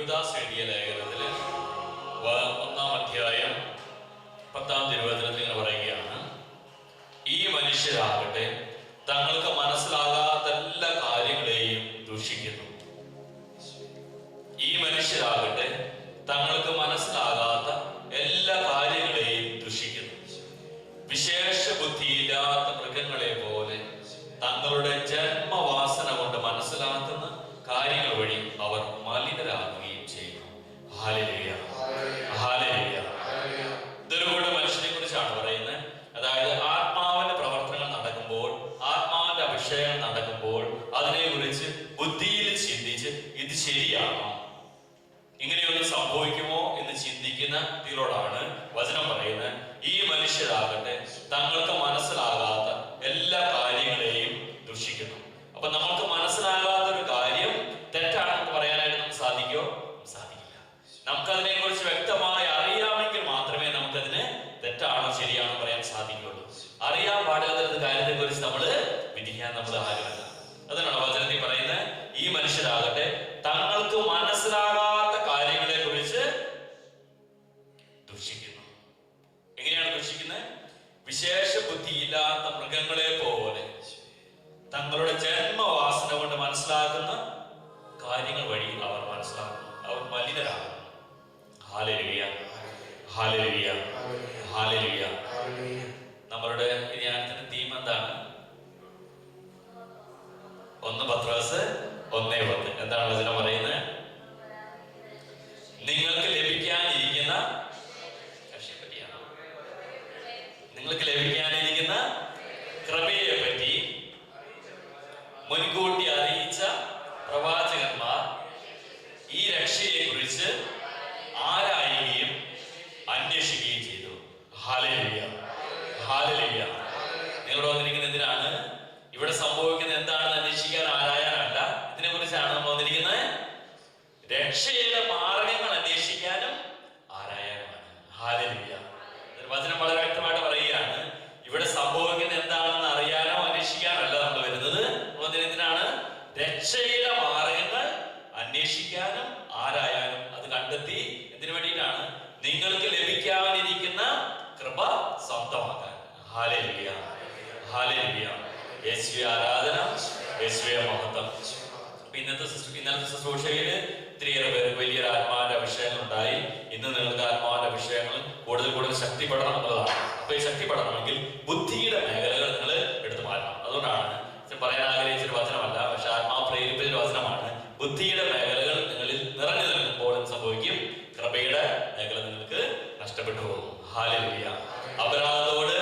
യൂദാസ് എഴുതിയ ലേഖനത്തിൽ 1-ാം അധ്യായം 10-ാം തിരുവചനത്തിൽ ഇങ്ങനെ പറയുകയാണ്, ഈ മനുഷ്യരാകട്ടെ തങ്ങൾക്ക് മനസ്സിലാകാത്ത എല്ലാ കാര്യങ്ങളെയും ദൂഷിക്കുന്നു. ഈ മനുഷ്യരാകട്ടെ തങ്ങൾക്ക് മനസ്സിലാകാത്ത എല്ലാ കാര്യങ്ങളെയും ദുഷിക്കുന്നു. വിശേഷ ബുദ്ധിയില്ലാത്ത മൃഗങ്ങളെ പോലെ തങ്ങളുടെ ജന്മവാസന കൊണ്ട് മനസ്സിലാക്കുന്ന കാര്യങ്ങൾ വഴി അവർ മലിനരാകുകയും ചെയ്യുന്നു. Hallelujah, hallelujah. ഇതൊരു കൂടെ മനുഷ്യനെ കുറിച്ചാണ് പറയുന്നത്. അതായത് ആത്മാവിന്റെ പ്രവർത്തനങ്ങൾ നടക്കുമ്പോൾ, ആത്മാവിന്റെ അഭിഷേകം നടക്കുമ്പോൾ അതിനെ കുറിച്ച് ബുദ്ധിയിൽ ചിന്തിച്ച് ഇത് ശരിയാണോ, ഇങ്ങനെയൊന്നും സംഭവിക്കുമോ എന്ന് ചിന്തിക്കുന്ന ഇതിലോടാണ് വചനം പറയുന്നത്. ഈ മനുഷ്യരാകട്ടെ തങ്ങൾക്ക് മനസ്സിലാകാത്ത എല്ലാ കാര്യങ്ങളെയും ദുഷിക്കുന്നു. അപ്പൊ നമുക്ക് മനസ്സിലാകാത്ത ഒരു കാര്യം തെറ്റാണെന്ന് പറയാനായിട്ട് നമുക്ക് സാധിക്കുമോ? സാധിക്കില്ല. നമുക്കതിനെ കുറിച്ച് വ്യക്തമായി അറിയാമെങ്കിൽ മാത്രമേ നമുക്കതിന് തെറ്റാണോ ശരിയാണോ പറയാൻ സാധിക്കുള്ളൂ. അറിയാൻ പാടില്ലാത്ത കാര്യത്തെ കുറിച്ച് നമ്മൾ വിധിക്കാൻ നമ്മൾ ആഗ്രഹമില്ല. അതാണ് വചനത്തിൽ പറയുന്നത്, ഈ മനുഷ്യരാകട്ടെ തങ്ങൾക്ക് മനസ്സിലാകാത്ത കാര്യങ്ങളെ കുറിച്ച് ദുഷിക്കുന്നു. എങ്ങനെയാണ് ദുഷിക്കുന്നത്? വിശേഷ ബുദ്ധിയില്ലാത്ത മൃഗങ്ങളെ പോലെ തങ്ങളുടെ ജന്മവാസന കൊണ്ട് മനസ്സിലാക്കുന്ന കാര്യങ്ങൾ വഴി അവർ മനസ്സിലാക്കുന്നു, അവർ മലിനരാകുന്നു. Hallelujah, hallelujah, hallelujah. നമ്മളുടെ ധ്യാനത്തിന്റെ തീം എന്താണ്? 1 പത്രോസ് 1:10. എന്താണ് വചനം പറയുന്നത്? നിങ്ങൾക്ക് ലഭിക്കാനിരിക്കുന്ന നിങ്ങൾക്ക് ലഭിക്കാനിരിക്കുന്ന കൃപയെ പറ്റി മുൻകൂട്ടി അറിയിച്ച പ്രവാചകന്മാർ ഈ രക്ഷയെ കുറിച്ച് ആരായുകയും അന്വേഷിക്കുകയും ചെയ്തു. Hallelujah, hallelujah. നിങ്ങൾ വന്നിരിക്കുന്നത് എന്തിനാണ്? ഇവിടെ സംഭവിക്കുന്നത് എന്താണെന്ന് അന്വേഷിക്കാൻ, ആരായാനല്ല. ഇതിനെ കുറിച്ചാണ് നമ്മൾ വന്നിരിക്കുന്നത്. രക്ഷയുടെ മാർഗങ്ങൾ അന്വേഷിക്കാനും ആരായാനുമാണ്. ഹല്ലേലൂയ. വചനം വളരെ വ്യക്തമായിട്ട് പറയുകയാണ്, ഇവിടെ സംഭവിക്കുന്നത് എന്താണെന്ന് അറിയാനോ അന്വേഷിക്കാനല്ല നമ്മൾ വരുന്നത്. എന്തിനാണ്? രക്ഷയുടെ മാർഗങ്ങൾ അന്വേഷിക്കാനും ആരായാനും, അത് കണ്ടെത്തി എന്തിനു വേണ്ടിയിട്ടാണ്? നിങ്ങൾക്ക് ലഭിക്കാനിരിക്കുന്ന കൃപ സ്വന്തമാക്കാൻ. Hallelujah, hallelujah. യേശുവേ ആരാധന, യേശുവേ മഹത്വം. ഇന്നത്തെ ശുശ്രൂഷയിൽ ഒത്തിരിയേറെ പേർക്ക് വലിയൊരു ആത്മാവിന്റെ അഭിഷേകങ്ങൾ ഉണ്ടായി. ഇന്ന് നിങ്ങൾക്ക് ആത്മാവിന്റെ അഭിഷേകങ്ങൾ കൂടുതൽ ശക്തിപ്പെടണം എന്നുള്ളതാണ്. അപ്പൊ ഈ ശക്തിപ്പെടണമെങ്കിൽ ബുദ്ധിയുടെ മേഖലകൾ നിങ്ങൾ എടുത്തു മാറ്റണം. അതുകൊണ്ടാണ് പറയാൻ ആഗ്രഹിച്ചൊരു വചനമല്ല, പക്ഷെ ആത്മാവ് പ്രേരിപ്പിച്ചൊരു വചനമാണ്. ബുദ്ധിയുടെ മേഖലകൾ നിങ്ങളിൽ നിറഞ്ഞു നിൽക്കുമ്പോൾ സംഭവിക്കും, കൃപയുടെ മേഖല നിങ്ങൾക്ക് നഷ്ടപ്പെട്ടു പോകും. ഹല്ലേലൂയ. അബ്രാഹത്തോട്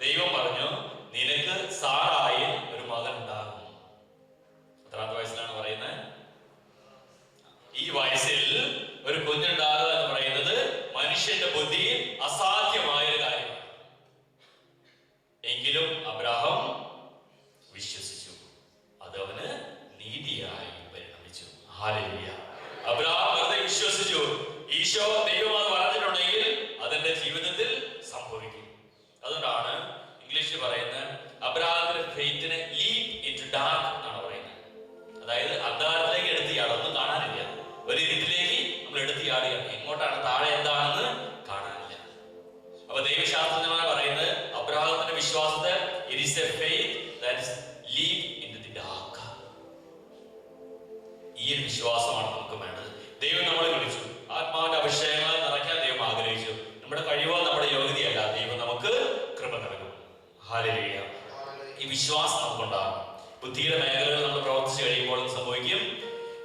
ദൈവം പറഞ്ഞു, നിനക്ക് സാറായിൽ ഒരു മകൻ ഉണ്ടാകും. എത്രാമത്തെ വയസ്സിലാണ് പറയുന്നത്? ഈ വയസ്സിൽ ഒരു കുഞ്ഞുണ്ടാകുക എന്ന് പറയുന്നത് മനുഷ്യന്റെ ബുദ്ധിയിൽ അസാധ്യമായ ഒരു കാര്യമാണ്. എങ്കിലും അബ്രാഹാം വിശ്വസിച്ചു, അത് അവന് നീതിയായി പരിണമിച്ചു. ഹല്ലേലൂയ. അബ്രാഹാം വെറുതെ വിശ്വസിച്ചു. ഈശോ ദൈവമാണ് പറഞ്ഞിട്ടുണ്ടെങ്കിൽ അതെന്റെ ജീവിതത്തിൽ സംഭവിക്കും. അതുകൊണ്ടാണ് ഇംഗ്ലീഷിൽ പറയുന്നത്, അബ്രാഹാമിന്റെ ഫെയ്ത്തിനെ ലീപ് ഇൻടു ഡാർക്ക് എന്നാണ് പറയുന്നത്. അതായത് അന്ധകാരത്തിലേക്ക് എടുത്തിയാടും, ഒന്നും കാണാനില്ല. ഒരു ഇരുട്ടിലേക്ക് നമ്മൾ എടുത്തിയാടുകയാണ്. എങ്ങോട്ടാണ്, താഴെ എന്താണെന്ന് കാണാനില്ല. അപ്പൊ ദൈവശാസ്ത്രജ്ഞന്മാർ പറയുന്നത്, അബ്രാഹാമിന്റെ വിശ്വാസത്തെ it is a faith that is leap into the dark. ഈ ഒരു വിശ്വാസമാണ് നമുക്ക് വേണ്ടത്. ദൈവം നമ്മളെ വിളിച്ചു, ആത്മാവിന്റെ അഭിഷേകങ്ങൾ നിറയ്ക്കാൻ ദൈവം ആഗ്രഹിച്ചു. നമ്മുടെ കഴിവോ നമ്മുടെ യോഗ്യതയല്ല, ദൈവം നമുക്ക് കൃപ നൽകും. ഹല്ലേലൂയ. ഈ വിശ്വാസം നമുക്കുണ്ടാകും. ബുദ്ധിയുടെ മേഖലകൾ നമ്മൾ പ്രവർത്തിച്ചു കഴിയുമ്പോൾ സംഭവിക്കും.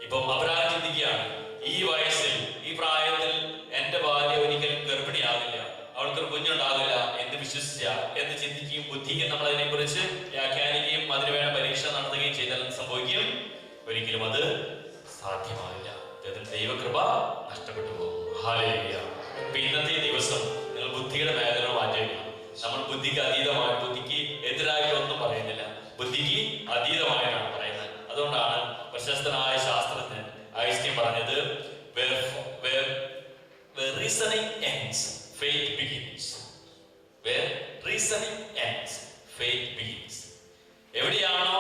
ഇപ്പം അബ്രാഹാം ചിന്തിക്കുകയാണ്, ഈ വയസ്സിൽ, ഈ പ്രായത്തിൽ എന്റെ ഭാര്യ ഒരിക്കലും ഗർഭിണിയാകില്ല, അവൾക്കൊരു കുഞ്ഞുണ്ടാകില്ല എന്ന് എന്ന് ചിന്തിക്കുകയും ബുദ്ധിയും നമ്മൾ അതിനെ കുറിച്ച് വ്യാഖ്യാനിക്കുകയും അതിനുവേണ്ട പരീക്ഷ നടത്തുകയും ചെയ്താൽ സംഭവിക്കും, ഒരിക്കലും അത് സാധ്യമാവില്ല. ദൈവകൃപ നഷ്ടപ്പെട്ടു പോകും. ഹല്ലേലൂയ. ഇന്നത്തെ ദിവസം നിങ്ങൾ ബുദ്ധിയുടെ മേഖല മാറ്റിവെക്കണം. നമ്മൾ ബുദ്ധിക്ക് അതീതമായി, ബുദ്ധിക്ക് എതിരായിട്ടൊന്നും പറയുന്നില്ല, ബുദ്ധിക്ക് അതീതമായിട്ടാണ് പറയുന്നത്. അതുകൊണ്ടാണ് പ്രശസ്തനായ ശാസ്ത്രജ്ഞൻ ഐൻസ്റ്റീൻ പറഞ്ഞത്, where reasoning ends, faith begins. Where reasoning ends, faith begins. എവിടെയാണോ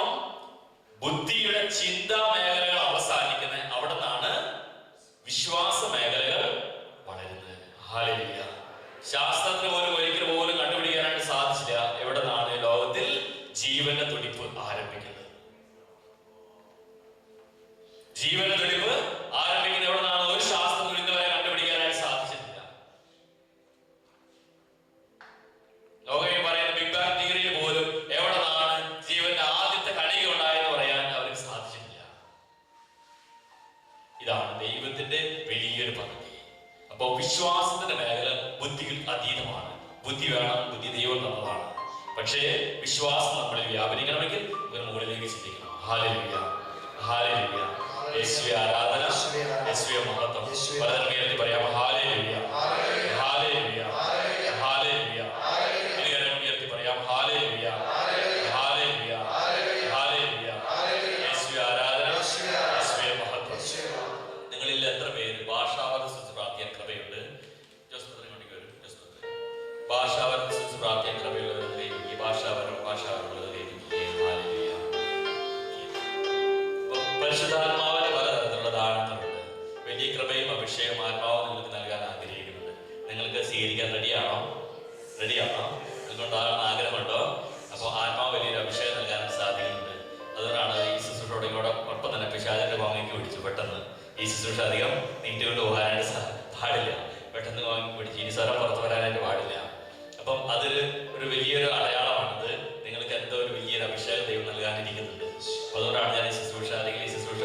ബുദ്ധിയുടെ ചിന്താ മേഖലകൾ അവസാനിക്കുന്നത്, അവിടെ നിന്നാണ് വിശ്വാസ മേഖലകൾ വളരുന്നത്. ഹല്ലേലൂയ. ശാസ്ത്രത്തിന് പോലും ഒരിക്കൽ പോലും കണ്ടുപിടിക്കാനായിട്ട് സാധിച്ചില്ല എവിടെ നിന്നാണ് ലോകത്തിൽ ജീവന്റെ തുടിപ്പ് ആരംഭിക്കുന്നത്. ജീവന്റെ തുടിപ്പ് ആരംഭിക്കുന്നത് എവിടെ നിന്നാണ് ഒരു ശാസ്ത്രത്തിൽ ഇന്ന് വരെ കണ്ടുപിടിക്കാനായിട്ട് സാധിച്ചിട്ടില്ല. ലോകം പറയുന്ന ബിഗ് ബാങ് തിയറിയിൽ പോലും എവിടെ നിന്നാണ് ജീവന്റെ ആദ്യത്തെ കണിക ഉണ്ടായെന്ന് പറയാൻ അവർക്ക് സാധിച്ചിട്ടില്ല. ഇതാണ് ദൈവത്തിന്റെ വലിയൊരു പദ്ധതി. അപ്പോൾ വിശ്വാസത്തിന്റെ മേഖല ബുദ്ധിക്ക് അതീതമാണ്. ബുദ്ധി വേണം, ബുദ്ധി ദൈവം തന്നതാണ്. പക്ഷേ വിശ്വാസം നമ്മളിൽ വ്യാപരിക്കണമെങ്കിൽ ഇവർ മുകളിലേക്ക് ചിന്തിക്കണം. Hallelujah, hallelujah. യേശുവേ ആരാധന, യേശുവേ മഹത്വം. പലതരം പറയാം. Hallelujah, hallelujah, hallelujah. ഇരുകരം ഉയർത്തി പറയാം. Hallelujah, hallelujah, hallelujah. യേശുവേ ആരാധന, യേശുവേ മഹത്വം. നിങ്ങളിൽ എത്ര പേര് ഭാഷാവർദ്ധിച്ച് പ്രാർത്ഥിക്കാൻ കൃപയുണ്ട്? ഭാഷാവർദ്ധിച്ച് പ്രാർത്ഥിക്കാൻ കൃപയുള്ളത് ഈ ഭാഷാവരമുള്ളത് പരിശുദ്ധാത്മാവിന് പലതരത്തിലുള്ള ദാനങ്ങളുണ്ട്. വലിയ കൃപയും അഭിഷേകം ആത്മാവ് നിങ്ങൾക്ക് നൽകാൻ ആഗ്രഹിക്കുന്നുണ്ട്. നിങ്ങൾക്ക് സ്വീകരിക്കാൻ റെഡിയാണോ? നിങ്ങൾക്കുണ്ടാകാൻ ആഗ്രഹമുണ്ടോ? അപ്പോൾ ആത്മാവ് വലിയൊരു അഭിഷേകം നൽകാൻ സാധിക്കുന്നുണ്ട്. അതുകൊണ്ടാണ് ഈ ശുശ്രൂഷയോടെ ഒപ്പം തന്നെ പിശാചിന്റെ വാങ്ങിക്ക് പിടിച്ചു. പെട്ടെന്ന് ഈ ശുശ്രൂഷ അധികം നീണ്ടുകൊണ്ട് പോകാനായിട്ട് പാടില്ല. പെട്ടെന്ന് വാങ്ങി പിടിച്ച് ഇനി സ്വരം പുറത്തു വരാനായിട്ട് പാടില്ല. അപ്പം അതൊരു വലിയൊരു അടയാളമാണത്. നിങ്ങൾക്ക് എന്തോ ഒരു വലിയൊരു അഭിഷേകം ദൈവം നൽകാനിരിക്കുന്നുണ്ട്. അപ്പോൾ അതുകൊണ്ടാണ് ഞാൻ ഈ ശുശ്രൂഷ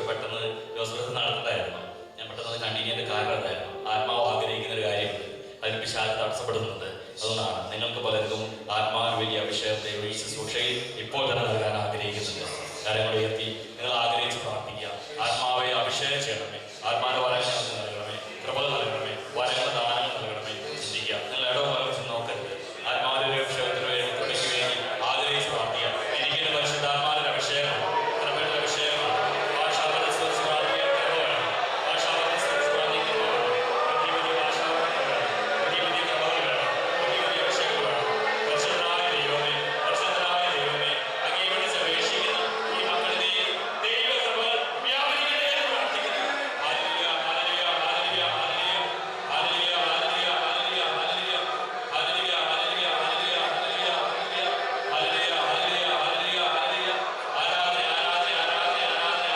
പെട്ടെന്ന് ജോസഫ് നടത്തണ്ടായിരുന്നു. ഞാൻ പെട്ടെന്ന് അത് കണ്ടിന്യൂ ചെയ്ത കാരണം എന്തായിരുന്നു? ആത്മാവ് ആഗ്രഹിക്കുന്ന ഒരു കാര്യമുണ്ട്, അതിന് പിശാച് തടസ്സപ്പെടുന്നുണ്ട്. അതുകൊണ്ടാണ് നിങ്ങൾക്ക് പലർക്കും ആത്മാവിന് വലിയ അഭിഷേകം ദൈവം ഈ ശുശ്രൂഷയിൽ ഇപ്പോൾ തന്നെ നൽകാൻ ആഗ്രഹിക്കുന്നുണ്ട്. കാര്യങ്ങൾ ഉയർത്തി നിങ്ങൾ ആഗ്രഹിച്ച് പ്രാർത്ഥിക്കുക. ആത്മാവെ അഭിഷേകം ചെയ്യണമേ, ആത്മാവിന്റെ വരങ്ങൾ ഞങ്ങൾക്ക് നൽകണമേ, കൃപകൾ നൽകണമേ, വരങ്ങളുടെ ദാനങ്ങൾ നൽകണമേ. ചിന്തിക്കുക. നിങ്ങൾ ഇടവും വലം നോക്കരുത്. ആത്മാവിന്റെ അഭിഷേകത്തിന് വേണ്ടി കൃപയ്ക്ക് വേണ്ടി ആഗ്രഹിച്ച് പ്രാർത്ഥിക്കുക. എനിക്കൊരു പരിശുദ്ധാത്മാവിന്റെ അഭിഷേകമാണ്, കൃപയുടെ അഭിഷേകമാണ്. ഭാഷാവർദ്ധിച്ച് പ്രാർത്ഥിക്കാൻ കൃപ വേണം. ഭാഷാവർദ്ധിച്ച് പ്രാർത്ഥിക്കാൻ കൃപ വേണം. പുതിയ ഭാഷാവർദ്ധന വേണം. പുതിയ കൃപകൾ വേണം. പുതിയ അഭിഷേകം വേണം. പരിശുദ്ധനായ ദൈവമേ, പരിശുദ്ധനായ ദൈവമേ, അങ്ങേ വിളിച്ച് അപേക്ഷിക്കുന്ന ഈ മക്കളിലെ ദൈവകൃപകൾ വ്യാപരിക്കട്ടെ എന്ന് പ്രാർത്ഥിക്കുന്നു. Hallelujah, hallelujah, hallelujah, hallelujah, hallelujah, hallelujah, hallelujah, hallelujah, hallelujah, hallelujah, hallelujah, hallelujah, hallelujah, hallelujah, hallelujah. ആരാധന, ആരാധന, ആരാധന, ആരാധന,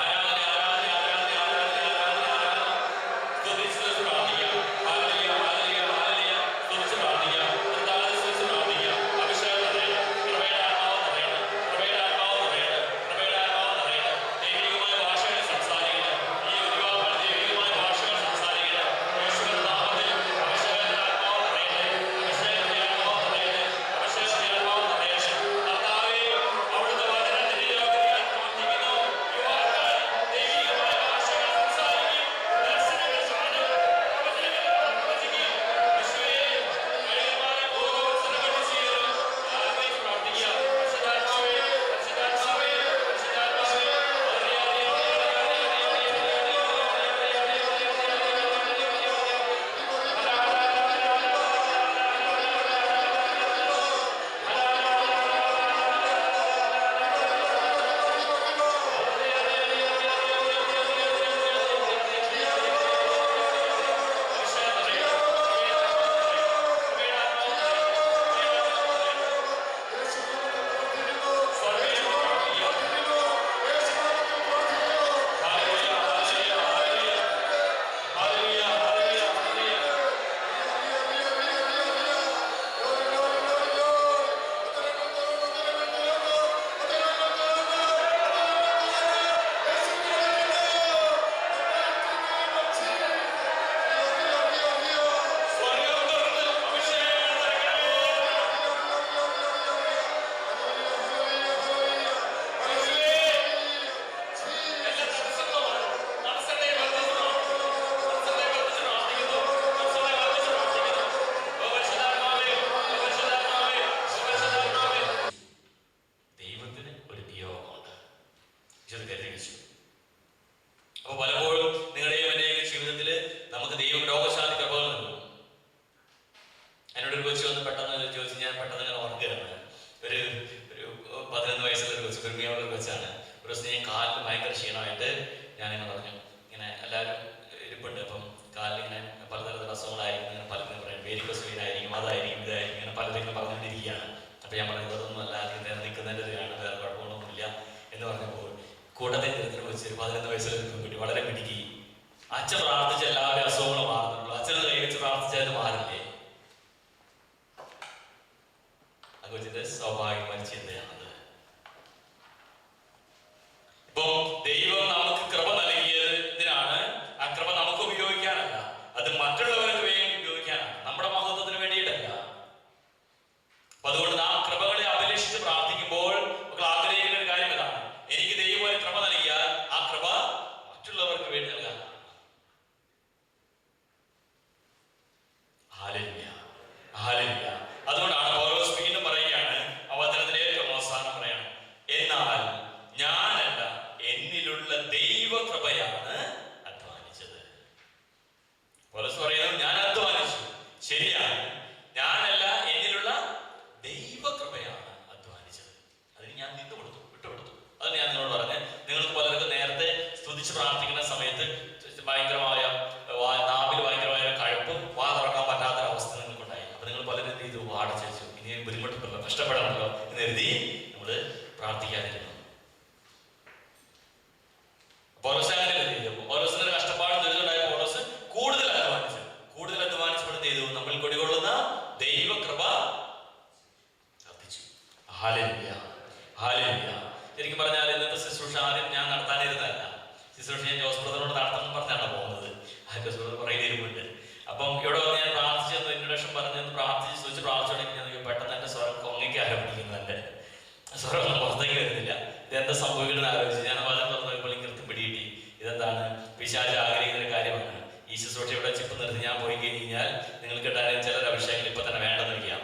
ആരാധന, ആരാധന, ആരാധന, ആരാധന, ആരാധന. സ്തുതിച്ച് പ്രാർത്ഥിക്കാം. Hallelujah, hallelujah, hallelujah. സ്തുതിച്ച് പ്രാർത്ഥിക്കാം. കർത്താവിനെ സ്തുതിച്ച് പ്രാർത്ഥിക്കാം. അഭിഷേകം നിറയണം. കൃപയുടെ ആത്മാവ് നിറയണം. കൃപയുടെ ആത്മാവ് നിറയണം. കൃപയുടെ ആത്മാവ് നിറയണം. ദൈവികമായ ഭാഷകൾ സംസാരിക്കണം. ഈ ഒരുപാട് ദൈവികമായ ഭാഷകൾ സംസാരിക്കണം. യേശുവിന്റെ നാമത്തിൽ അഭിഷേകത്തിന്റെ ആത്മാവ് നിറയട്ടെ. അഭിഷേകത്തിന്റെ ആത്മാവ് നിറയട്ടെ. അഭിഷേകത്തിന്റെ ആത്മാവ് നിറയട്ടെ. കർത്താവേ, അവിടുത്തെ വചനത്തിന്റെ യോഗ്യതയാൽ പ്രാർത്ഥിക്കുന്നു. യുവാക്കൾ ദൈവികമായ ഭാഷകൾ സംസാരിക്കും. ദർശനങ്ങൾ കാണും. പ്രവചനങ്ങൾ പ്രവചിക്കും. യേശുവേ, കഴിവുമായ ഓരോരുത്തരും ചെയ്യണം. ആഗ്രഹിച്ച് പ്രാർത്ഥിക്കാം. പരിശുദ്ധാത്മാവേ, പരിശുദ്ധാത്മാവേ, പരിശുദ്ധാത്മാവേ. ദൈവത്തിന് ഒരു നിയോഗമുണ്ട്. ഇത് കരുതിച്ചു. അപ്പൊ പലപ്പോഴും നിങ്ങളുടെയും എന്റെയും ജീവിതത്തിൽ നമുക്ക് ദൈവം രോഗശാന്തി കൃപകൾ നൽകും. എന്നോട് ഒരു കൊച്ചു വന്ന് പെട്ടെന്ന് ചോദിച്ചു. ഞാൻ പെട്ടെന്ന് ഇങ്ങനെ ഓർക്കുകയാണ്. ഒരു 11 വയസ്സുള്ള ഒരു കൊച്ചു, പെരുമിയുള്ള ഒരു കൊച്ചാണ്. ഒരു ദിവസം ഞാൻ കാലിന് ഭയങ്കര ക്ഷീണമായിട്ട് ഞാനിങ്ങനെ പറഞ്ഞു, ഇങ്ങനെ ഇങ്ങനെ എല്ലാവരും ഇരിപ്പുണ്ട്. അപ്പം കാലിലിങ്ങനെ പലതരത്തിലുള്ള അസുഖങ്ങളായിരിക്കും, ഇങ്ങനെ പലരും പറയും വേരിക്കോസ് വെയിനായിരിക്കും, അതായിരിക്കും, ഇതായിരിക്കും, ഇങ്ങനെ പലരും പറഞ്ഞുകൊണ്ടിരിക്കുകയാണ്. അപ്പം ഞാൻ പറയുന്നത് അതൊന്നും അല്ല, അതിന് നിൽക്കുന്നതിൻ്റെ ഇതിലാണ്, വേറെ കുഴപ്പങ്ങളൊന്നുമില്ല എന്ന് പറഞ്ഞപ്പോൾ കൂട്ടത്തെ തീരത്തിന് വെച്ച് 11 വയസ്സുള്ള ഒരു പെൺകുട്ടി വളരെ മിടുക്കി, അച്ഛൻ പ്രാർത്ഥിച്ച എല്ലാവരും അസുഖങ്ങളും മാറുന്നുള്ളൂ, അച്ഛനെ കൈ വെച്ച് പ്രാർത്ഥിച്ചത് മാറില്ലേ? ആ കൊച്ചിന്റെ സ്വാഭാവികമായ ചിന്തയാണത്. ഇപ്പൊ ദൈവം നമുക്ക് കൃപ നൽകിയതിനാണ്. ആ കൃപ നമുക്ക് ഉപയോഗിക്കാനല്ല, അത് മറ്റുള്ളവർക്ക് വേണ്ടി ഉപയോഗിക്കാനാണ്, നമ്മുടെ മഹത്വത്തിന് വേണ്ടിയിട്ടല്ല. അപ്പൊ അതുകൊണ്ട് നാം കൃപകളെ അഭിലഷിച്ച് പ്രാർത്ഥിക്കുമ്പോൾ നമുക്ക് ആഗ്രഹിക്കുന്ന ഒരു കാര്യം ഇതാണ്: എനിക്ക് ദൈവം ഒരു കൃപ നൽകിയാൽ ആ കൃപ മറ്റുള്ളവർക്ക് വേണ്ടി നൽകാൻ. Hallelujah, hallelujah. അതുകൊണ്ടാണ് പൗലോസ് വീണ്ടും പറയുകയാണ്, അവതരണത്തിന്റെ ഏറ്റവും അവസാനം പറയണം, എന്നാൽ ഞാനല്ല, എന്നിലുള്ള ദൈവകൃപയാണ് അധ്വാനിച്ചത്. പൗലോസ് പറയുന്നത് ഞാൻ അധ്വാനിച്ചു, ശരിയാണ്, ഞാനല്ല, എന്നിലുള്ള ദൈവകൃപയാണ് അധ്വാനിച്ചത്. അതിന് ഞാൻ വിട്ടുകൊടുത്തു. അത് ഞാൻ നിങ്ങളോട് പറഞ്ഞ്, നിങ്ങൾക്ക് പലർക്കും നേരത്തെ സ്തുതിച്ച് പ്രാർത്ഥിക്കുന്ന സമയത്ത് ഭയങ്കരമായ നാവിൽ ഭയങ്കരമായ കഴപ്പും വാ തുറക്കാൻ പറ്റാത്തൊരവസ്ഥ നിങ്ങൾക്കുണ്ടായി. അപ്പൊ നിങ്ങൾ പലരും എന്ത് ചെയ്തു? വാടച്ചു, ഇനി ബുദ്ധിമുട്ടുണ്ടല്ലോ, കഷ്ടപ്പെടാമല്ലോ എന്ന് കരുതി നമ്മൾ പ്രാർത്ഥിക്കാതിരുന്നു. പൗലോസ് അങ്ങനെയല്ല ചെയ്തു. പൗലോസിന്റെ കഷ്ടപ്പാട് ദുരിതമുണ്ടായ പൗലോസ് കൂടുതൽ അധ്വാനിച്ചപ്പോൾ എന്ത് ചെയ്തു? നമ്മൾ കൊടികൊള്ളുന്ന ദൈവകൃപ വർദ്ധിച്ചു. Hallelujah, hallelujah. ശരിക്കും പറഞ്ഞാൽ ഇന്നത്തെ ശുശ്രൂഷ ആദ്യം ഞാൻ നടത്താനിരുന്നതല്ല. ശുശ്രൂഷ ഞാൻ ജോസ് ബ്രദറിനോട് നടത്തണം പറഞ്ഞാണ് പോകുന്നത്. ജോസ് ബ്രദർ പറയുന്നുണ്ട്. അപ്പം ഇവിടെ വന്ന് ഞാൻ പ്രാർത്ഥിച്ചെന്ന് ഇൻട്രൊഡക്ഷൻ പറഞ്ഞെന്ന് പ്രാർത്ഥിച്ചുകൊണ്ടെങ്കിൽ ഞാൻ പെട്ടെന്ന് എന്റെ സ്വരം കൊങ്ങയ്ക്ക് ആരംഭിക്കുന്നു. എന്റെ സ്വരം പുറത്തേക്ക് വരുന്നില്ല. ഇതെന്താ സംഭവിക്കുന്നത് ആലോചിച്ച് ഞാൻ വചനം തുറന്നപ്പോൾ കൃത്യം പിടികിട്ടി. ഇതെന്താണ്? പിശാച് ആഗ്രഹിക്കുന്ന ഒരു കാര്യമാണ്. ഈ ശുശ്രൂഷ ഇവിടെ ചിപ്പ് നിർത്തി ഞാൻ പോയി കഴിഞ്ഞാൽ നിങ്ങൾക്ക് കിട്ടാൻ ചില അഭിഷേകങ്ങൾ ഇപ്പൊ തന്നെ വേണ്ടെന്ന് വയ്ക്കാം.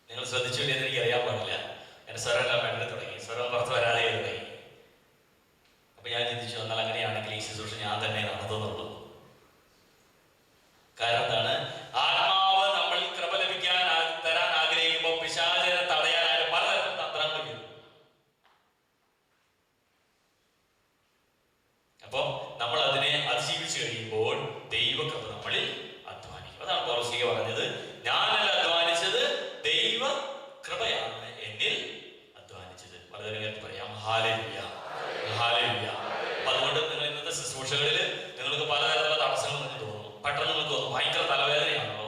നിങ്ങൾ ശ്രദ്ധിച്ചില്ല എന്ന് എനിക്ക് അറിയാൻ പാടില്ല. എന്റെ സ്വരം എല്ലാം വേണ്ടത് തുടങ്ങി, സ്വരം പുറത്ത് വരാതെ തുടങ്ങി. അപ്പൊ ഞാൻ ചിന്തിച്ചു, എന്നാൽ അങ്ങനെയാണെങ്കിൽ ഈ ശുശ്രൂഷ ഞാൻ തന്നെ നടത്തുന്നുള്ളൂ. കാരണം എന്താണ്? ആത്മാവ് നമ്മൾ കൃപ തരാൻ ആഗ്രഹിക്കുമ്പോൾ പിശാചിനെ തടയാനായിട്ട് പലതരം തന്ത്രങ്ങൾ ചെയ്തു. അപ്പൊ നമ്മൾ അതിനെ അതിജീവിച്ചു കഴിയുമ്പോൾ ദൈവകൃപ നമ്മളിൽ അധ്വാനിക്കും. അതാണ് പൗലോസ് പറഞ്ഞത്, ഞാനല്ല അധ്വാനിച്ചത്, ദൈവ കൃപയാണ് എന്നിൽ അധ്വാനിച്ചത്. വളരെ പറയാം, ഹല്ലേലൂയ, ഹല്ലേലൂയ. അപ്പൊ അതുകൊണ്ട് നിങ്ങൾ ഇന്നത്തെ ശുശ്രൂഷകളിൽ നിങ്ങൾക്ക് പലതരത്തിലുള്ള തടസ്സങ്ങൾ നിങ്ങൾക്ക് തോന്നും. പെട്ടെന്ന് നിങ്ങൾക്ക് തോന്നും ഭയങ്കര തലവേദനയാണല്ലോ.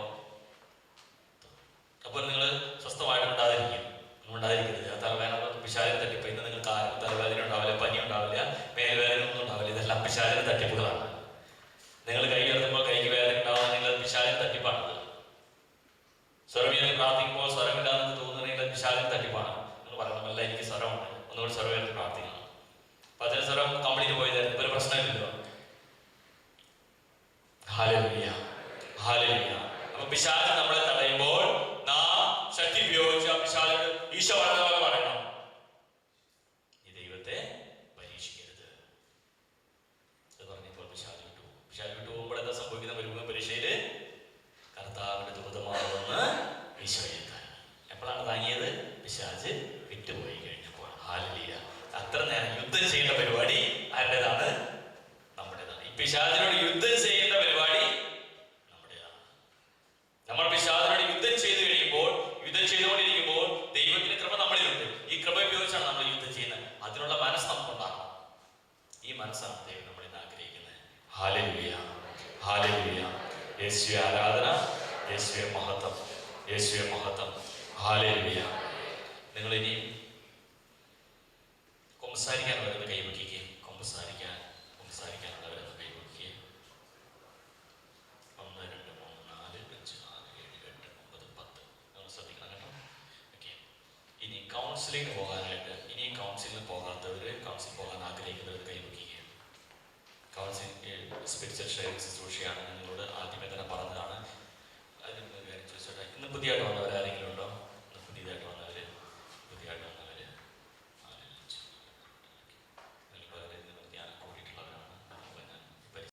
അപ്പോൾ നിങ്ങൾ സ്വസ്ഥമായിട്ട് ഉണ്ടാതിരിക്കരുത്. ആ തലവേദന പിശാചിന്റെ തട്ടിപ്പ്. ഇന്ന് നിങ്ങൾക്ക് ആരും തലവേദന ഉണ്ടാവില്ല, പനി ഉണ്ടാവില്ല, മേൽവേദന ഒന്നും ഉണ്ടാവില്ല. ഇതെല്ലാം പിശാചിന്റെ തട്ടിപ്പുകളാണ്. നിങ്ങൾ കൈ ഉയർത്തുമ്പോൾ കൈക്ക് വേദന ഉണ്ടാവുകയാണെങ്കിൽ അത് പിശാചിന്റെ തട്ടിപ്പാണത്. സ്വരമിയാൽ പ്രാർത്ഥിക്കുമ്പോൾ സ്വരമില്ലാന്ന് തോന്നുകയാണെങ്കിൽ അത് പിശാചിന്റെ തട്ടിപ്പാണ്. നിങ്ങൾ പറയണമല്ല, എനിക്ക് സ്വരമുണ്ട്, ഒന്നുകൂടി സ്വരമില്ലാതെ പ്രാർത്ഥിക്കണം. അപ്പൊ അതിന് സ്വരം കംപ്ലീറ്റ് പോയതായിരുന്നു, ഒരു പ്രശ്നമില്ലല്ലോ. Hallelujah, hallelujah. അപ്പൊ പിശാച് നമ്മളെ തടയുമ്പോൾ നാം ശക്തി ഉപയോഗിച്ച് പിശാചിനോട് ഈശോ പറഞ്ഞ പറയണം, ഈ ദൈവത്തെ പരീക്ഷിക്കരുത്. അത് പറഞ്ഞപ്പോൾ പിശാച് വിട്ടു പോകുമ്പോൾ എന്താ സംഭവിക്കുന്ന? വരുന്ന പരീക്ഷയില് കർത്താവിന്റെ ദൂതമാണെന്ന് ഈശോയെ താങ്ങി. എപ്പോഴാണ് താങ്ങിയത്? പിശാച് വിട്ടുപോയി കഴിഞ്ഞപ്പോൾ. ഹല്ലേലൂയ. അത്ര നേരം യുദ്ധം ചെയ്യേണ്ട പരിപാടി ആരുടേതാണ്? നമ്മുടേതാണ്. ഈ പിശാചിനോട് യുദ്ധം ചെയ്യേണ്ട പരിപാടി നമ്മുടേതാണ്. നമ്മൾ പിശാചിനോട് യുദ്ധം ചെയ്തുകൊണ്ടിരിക്കുമ്പോൾ ദൈവത്തിന്റെ കൃപ നമ്മളിലുണ്ട്. ഈ കൃപ ഉപയോഗിച്ചാണ് നമ്മൾ യുദ്ധം ചെയ്യുന്നത്. അതിനുള്ള മനസ്സ് നമുക്കുണ്ടാകണം. ഈ മനസ്സാണ് ദൈവം നമ്മൾ ഇന്ന് ആഗ്രഹിക്കുന്നത്. Hallelujah, hallelujah. യേശുവേ ആരാധന, യേശുവേ മഹത്വം, യേശുവേ മഹത്വം. ഹല്ലേലൂയ. നിങ്ങൾ ഇനി സംസാരിക്കാനുള്ളവരൊന്ന് കൈവയ്ക്കുകയും സംസാരിക്കാനുള്ളവരൊന്ന് കൈവയ്ക്കുകയും 1 2 3 4 5 6 7 8 9 10 നമ്മൾ ശ്രദ്ധിക്കണം കേട്ടോ. ഓക്കെ. ഇനി കൗൺസിലിംഗ് പോകാനായിട്ട്, ഇനി കൗൺസിലിന് പോകാത്തവര്, കൗൺസിൽ പോകാൻ ആഗ്രഹിക്കുന്നവർ കൈവയ്ക്കുകയും, കൗൺസിലിംഗ് സ്പിരിച്വൽ ഷെയറിംഗ് ശുശ്രൂഷയാണ് നിങ്ങൾ